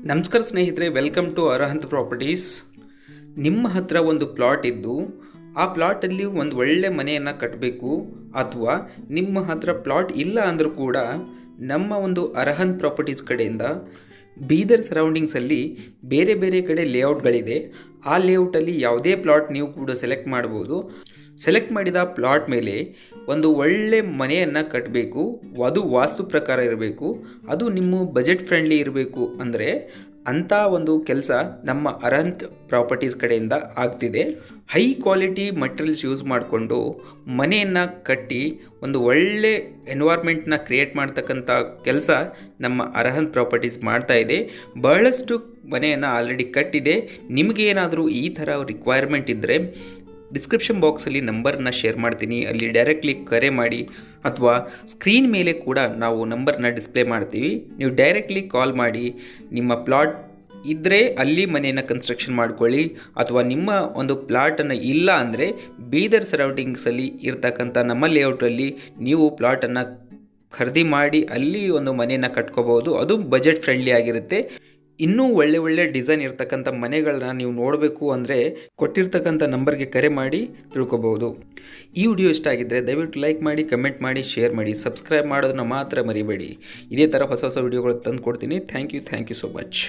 ನಮಸ್ಕಾರ ಸ್ನೇಹಿತರೆ, welcome to ಅರಹಂತ್ properties. ನಿಮ್ಮ ಹತ್ರ ಒಂದು ಪ್ಲಾಟ್ ಇದ್ದು ಆ ಪ್ಲಾಟಲ್ಲಿ ಒಂದು ಒಳ್ಳೆ ಮನೆಯನ್ನು ಕಟ್ಟಬೇಕು, ಅಥವಾ ನಿಮ್ಮ ಹತ್ರ ಪ್ಲಾಟ್ ಇಲ್ಲ ಅಂದರೂ ಕೂಡ ನಮ್ಮ ಒಂದು ಅರಹಂತ್ ಪ್ರಾಪರ್ಟೀಸ್ ಕಡೆಯಿಂದ ಬೀದರ್ ಸರೌಂಡಿಂಗ್ಸಲ್ಲಿ ಬೇರೆ ಬೇರೆ ಕಡೆ ಲೇಔಟ್ಗಳಿದೆ. ಆ ಲೇಔಟಲ್ಲಿ ಯಾವುದೇ ಪ್ಲಾಟ್ ನೀವು ಕೂಡ ಸೆಲೆಕ್ಟ್ ಮಾಡ್ಬೋದು. ಸೆಲೆಕ್ಟ್ ಮಾಡಿದ ಪ್ಲಾಟ್ ಮೇಲೆ ಒಂದು ಒಳ್ಳೆ ಮನೆಯನ್ನು ಕಟ್ಟಬೇಕು, ಅದು ವಾಸ್ತು ಪ್ರಕಾರ ಇರಬೇಕು, ಅದು ನಿಮ್ಮ ಬಜೆಟ್ ಫ್ರೆಂಡ್ಲಿ ಇರಬೇಕು. ಅಂದರೆ ಅಂಥ ಒಂದು ಕೆಲಸ ನಮ್ಮ ಅರಹಂತ್ ಪ್ರಾಪರ್ಟೀಸ್ ಕಡೆಯಿಂದ ಆಗ್ತಿದೆ. ಹೈ ಕ್ವಾಲಿಟಿ ಮಟೀರಿಯಲ್ಸ್ ಯೂಸ್ ಮಾಡಿಕೊಂಡು ಮನೆಯನ್ನು ಕಟ್ಟಿ ಒಂದು ಒಳ್ಳೆ ಎನ್ವೈರ್ಮೆಂಟ್ನ ಕ್ರಿಯೇಟ್ ಮಾಡ್ತಕ್ಕಂಥ ಕೆಲಸ ನಮ್ಮ ಅರಹಂತ್ ಪ್ರಾಪರ್ಟೀಸ್ ಮಾಡ್ತಾ ಇದೆ. ಬಹಳಷ್ಟು ಮನೆಯನ್ನು ಆಲ್ರೆಡಿ ಕಟ್ಟಿದೆ. ನಿಮಗೇನಾದರೂ ಈ ಥರ ರಿಕ್ವೈರ್ಮೆಂಟ್ ಇದ್ದರೆ ಡಿಸ್ಕ್ರಿಪ್ಷನ್ ಬಾಕ್ಸಲ್ಲಿ ನಂಬರ್ನ ಶೇರ್ ಮಾಡ್ತೀನಿ, ಅಲ್ಲಿ ಡೈರೆಕ್ಟ್ಲಿ ಕರೆ ಮಾಡಿ, ಅಥವಾ ಸ್ಕ್ರೀನ್ ಮೇಲೆ ಕೂಡ ನಾವು ನಂಬರ್ನ ಡಿಸ್ಪ್ಲೇ ಮಾಡ್ತೀವಿ. ನೀವು ಡೈರೆಕ್ಟ್ಲಿ ಕಾಲ್ ಮಾಡಿ ನಿಮ್ಮ ಪ್ಲಾಟ್ ಇದ್ದರೆ ಅಲ್ಲಿ ಮನೆಯನ್ನು ಕನ್ಸ್ಟ್ರಕ್ಷನ್ ಮಾಡ್ಕೊಳ್ಳಿ, ಅಥವಾ ನಿಮ್ಮ ಒಂದು ಪ್ಲಾಟನ್ನು ಇಲ್ಲ ಅಂದರೆ ಬೀದರ್ ಸರೌಂಡಿಂಗ್ಸಲ್ಲಿ ಇರ್ತಕ್ಕಂಥ ನಮ್ಮ ಲೇಔಟಲ್ಲಿ ನೀವು ಪ್ಲಾಟನ್ನು ಖರೀದಿ ಮಾಡಿ ಅಲ್ಲಿ ಒಂದು ಮನೆಯನ್ನು ಕಟ್ಕೋಬೋದು. ಅದು ಬಜೆಟ್ ಫ್ರೆಂಡ್ಲಿ ಆಗಿರುತ್ತೆ. ಇನ್ನೂ ಒಳ್ಳೆ ಡಿಸೈನ್ ಇರ್ತಕ್ಕಂಥ ಮನೆಗಳನ್ನ ನೀವು ನೋಡಬೇಕು ಅಂದರೆ ಕೊಟ್ಟಿರ್ತಕ್ಕಂಥ ನಂಬರ್ಗೆ ಕರೆ ಮಾಡಿ ತಿಳ್ಕೊಬೋದು. ಈ ವಿಡಿಯೋ ಇಷ್ಟ ಆಗಿದ್ದರೆ ದಯವಿಟ್ಟು ಲೈಕ್ ಮಾಡಿ, ಕಮೆಂಟ್ ಮಾಡಿ, ಶೇರ್ ಮಾಡಿ, ಸಬ್ಸ್ಕ್ರೈಬ್ ಮಾಡೋದನ್ನ ಮಾತ್ರ ಮರಿಬೇಡಿ. ಇದೇ ಥರ ಹೊಸ ವಿಡಿಯೋಗಳು ತಂದು ಕೊಡ್ತೀನಿ. Thank you so much.